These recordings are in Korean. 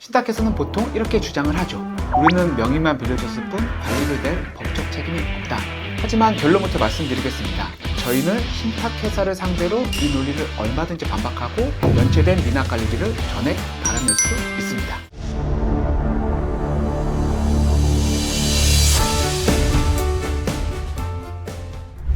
신탁해서는 보통 이렇게 주장을 하죠. 우리는 명의만 빌려줬을 뿐 관리를 낼 법적 책임이 없다. 하지만 결론부터 말씀드리겠습니다. 저희는 신탁회사를 상대로 이 논리를 얼마든지 반박하고 연체된 미납관리비를 전액 받아낼 수 있습니다.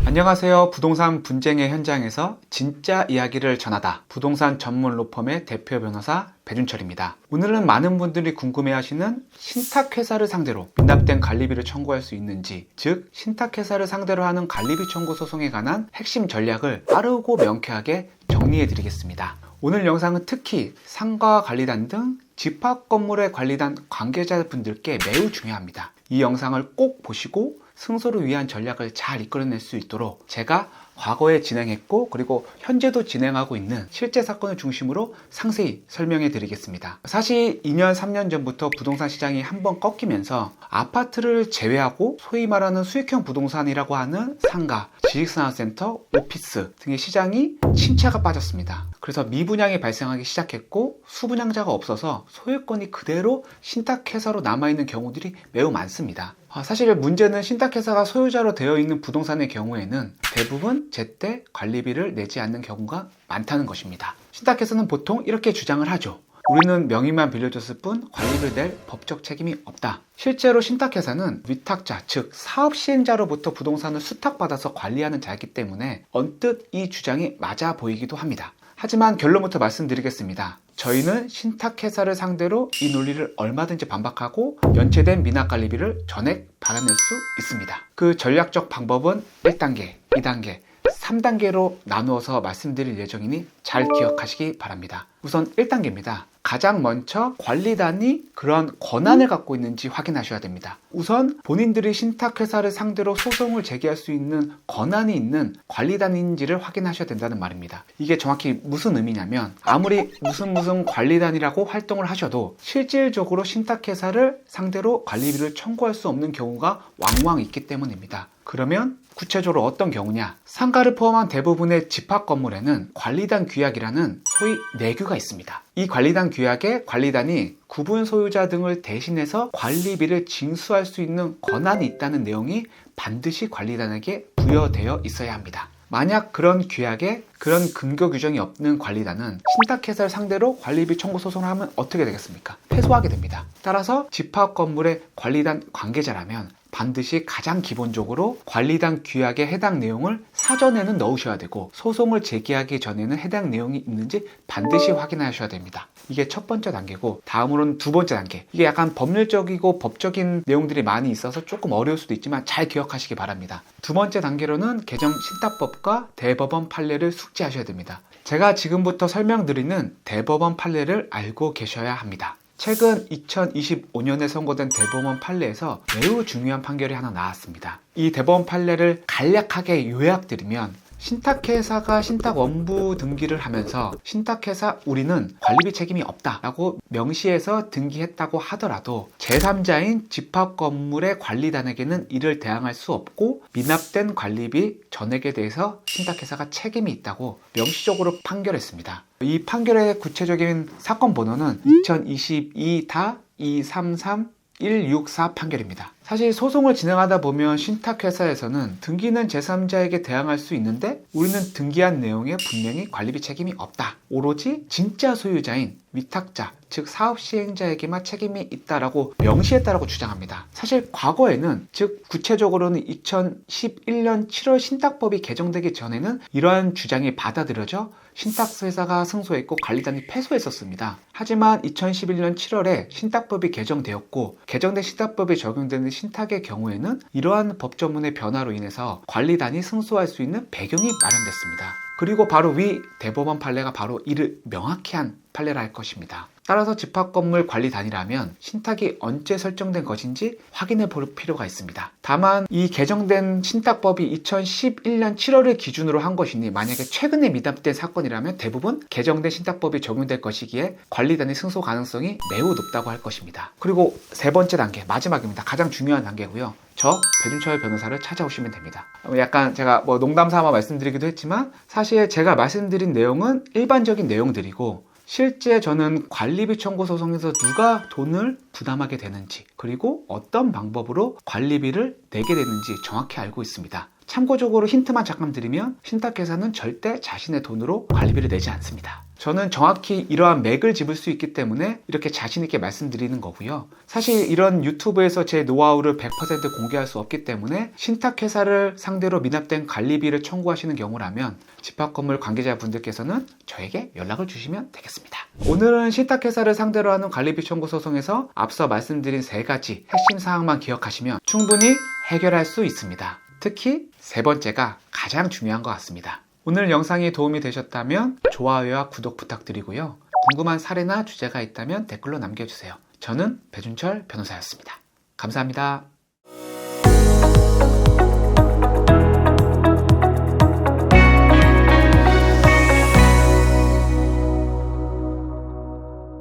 안녕하세요. 부동산 분쟁의 현장에서 진짜 이야기를 전하다. 부동산 전문 로펌의 대표 변호사 배준철입니다. 오늘은 많은 분들이 궁금해하시는 신탁회사를 상대로 미납된 관리비를 청구할 수 있는지, 즉 신탁회사를 상대로 하는 관리비 청구 소송에 관한 핵심 전략을 빠르고 명쾌하게 정리해 드리겠습니다. 오늘 영상은 특히 상가 관리단 등 집합건물의 관리단 관계자분들께 매우 중요합니다. 이 영상을 꼭 보시고 승소를 위한 전략을 잘 이끌어낼 수 있도록 제가 과거에 진행했고 그리고 현재도 진행하고 있는 실제 사건을 중심으로 상세히 설명해 드리겠습니다. 사실 2년, 3년 전부터 부동산 시장이 한번 꺾이면서 아파트를 제외하고 소위 말하는 수익형 부동산이라고 하는 상가, 지식산업센터, 오피스 등의 시장이 침체가 빠졌습니다. 그래서 미분양이 발생하기 시작했고 수분양자가 없어서 소유권이 그대로 신탁회사로 남아있는 경우들이 매우 많습니다. 사실 문제는 신탁회사가 소유자로 되어 있는 부동산의 경우에는 대부분 제때 관리비를 내지 않는 경우가 많다는 것입니다. 신탁회사는 보통 이렇게 주장을 하죠. 우리는 명의만 빌려줬을 뿐 관리비를 낼 법적 책임이 없다. 실제로 신탁회사는 위탁자, 즉 사업시행자로부터 부동산을 수탁받아서 관리하는 자이기 때문에 언뜻 이 주장이 맞아 보이기도 합니다. 하지만 결론부터 말씀드리겠습니다. 저희는 신탁회사를 상대로 이 논리를 얼마든지 반박하고 연체된 미납관리비를 전액 받아낼 수 있습니다. 그 전략적 방법은 1단계, 2단계, 3단계로 나누어서 말씀드릴 예정이니 잘 기억하시기 바랍니다. 우선 1단계입니다. 가장 먼저 관리단이 그런 권한을 갖고 있는지 확인하셔야 됩니다. 우선 본인들이 신탁회사를 상대로 소송을 제기할 수 있는 권한이 있는 관리단인지를 확인하셔야 된다는 말입니다. 이게 정확히 무슨 의미냐면 아무리 무슨 관리단이라고 활동을 하셔도 실질적으로 신탁회사를 상대로 관리비를 청구할 수 없는 경우가 왕왕 있기 때문입니다. 그러면 구체적으로 어떤 경우냐? 상가를 포함한 대부분의 집합건물에는 관리단 규약이라는 소위 내규가 있습니다. 이 관리단 규약에 관리단이 구분 소유자 등을 대신해서 관리비를 징수할 수 있는 권한이 있다는 내용이 반드시 관리단에게 부여되어 있어야 합니다. 만약 그런 규약에 그런 근거 규정이 없는 관리단은 신탁회사를 상대로 관리비 청구 소송을 하면 어떻게 되겠습니까? 패소하게 됩니다. 따라서 집합건물의 관리단 관계자라면 반드시 가장 기본적으로 관리단 규약에 해당 내용을 사전에는 넣으셔야 되고 소송을 제기하기 전에는 해당 내용이 있는지 반드시 확인하셔야 됩니다. 이게 첫 번째 단계고 다음으로는 두 번째 단계. 이게 약간 법률적이고 법적인 내용들이 많이 있어서 조금 어려울 수도 있지만 잘 기억하시기 바랍니다. 두 번째 단계로는 개정 신탁법과 대법원 판례를 숙지하셔야 됩니다. 제가 지금부터 설명드리는 대법원 판례를 알고 계셔야 합니다. 최근 2025년에 선고된 대법원 판례에서 매우 중요한 판결이 하나 나왔습니다. 이 대법원 판례를 간략하게 요약드리면 신탁회사가 신탁원부 등기를 하면서 신탁회사 우리는 관리비 책임이 없다라고 명시해서 등기했다고 하더라도 제3자인 집합건물의 관리단에게는 이를 대항할 수 없고 미납된 관리비 전액에 대해서 신탁회사가 책임이 있다고 명시적으로 판결했습니다. 이 판결의 구체적인 사건 번호는 2022-233164 판결입니다. 사실 소송을 진행하다 보면 신탁회사에서는 등기는 제3자에게 대항할 수 있는데 우리는 등기한 내용에 분명히 관리비 책임이 없다. 오로지 진짜 소유자인 위탁자, 즉 사업시행자에게만 책임이 있다라고 명시했다라고 주장합니다. 사실 과거에는, 즉 구체적으로는 2011년 7월 신탁법이 개정되기 전에는 이러한 주장이 받아들여져 신탁회사가 승소했고 관리단이 패소했었습니다. 하지만 2011년 7월에 신탁법이 개정되었고 개정된 신탁법이 적용되는 신탁의 경우에는 이러한 법조문의 변화로 인해서 관리단이 승소할 수 있는 배경이 마련됐습니다. 그리고 바로 위 대법원 판례가 바로 이를 명확히 한 판례라 할 것입니다. 따라서 집합건물 관리단이라면 신탁이 언제 설정된 것인지 확인해 볼 필요가 있습니다. 다만 이 개정된 신탁법이 2011년 7월을 기준으로 한 것이니 만약에 최근에 미납된 사건이라면 대부분 개정된 신탁법이 적용될 것이기에 관리단의 승소 가능성이 매우 높다고 할 것입니다. 그리고 세 번째 단계, 마지막입니다. 가장 중요한 단계고요. 저 배준철 변호사를 찾아오시면 됩니다. 약간 제가 농담 삼아 말씀드리기도 했지만 사실 제가 말씀드린 내용은 일반적인 내용들이고 실제 저는 관리비 청구 소송에서 누가 돈을 부담하게 되는지, 그리고 어떤 방법으로 관리비를 내게 되는지 정확히 알고 있습니다. 참고적으로 힌트만 잠깐 드리면, 신탁회사는 절대 자신의 돈으로 관리비를 내지 않습니다. 저는 정확히 이러한 맥을 짚을 수 있기 때문에 이렇게 자신 있게 말씀드리는 거고요. 사실 이런 유튜브에서 제 노하우를 100% 공개할 수 없기 때문에 신탁회사를 상대로 미납된 관리비를 청구하시는 경우라면 집합건물 관계자분들께서는 저에게 연락을 주시면 되겠습니다. 오늘은 신탁회사를 상대로 하는 관리비 청구 소송에서 앞서 말씀드린 3가지 핵심 사항만 기억하시면 충분히 해결할 수 있습니다. 특히 3번째가 가장 중요한 것 같습니다. 오늘 영상이 도움이 되셨다면 좋아요와 구독 부탁드리고요. 궁금한 사례나 주제가 있다면 댓글로 남겨주세요. 저는 배준철 변호사였습니다. 감사합니다.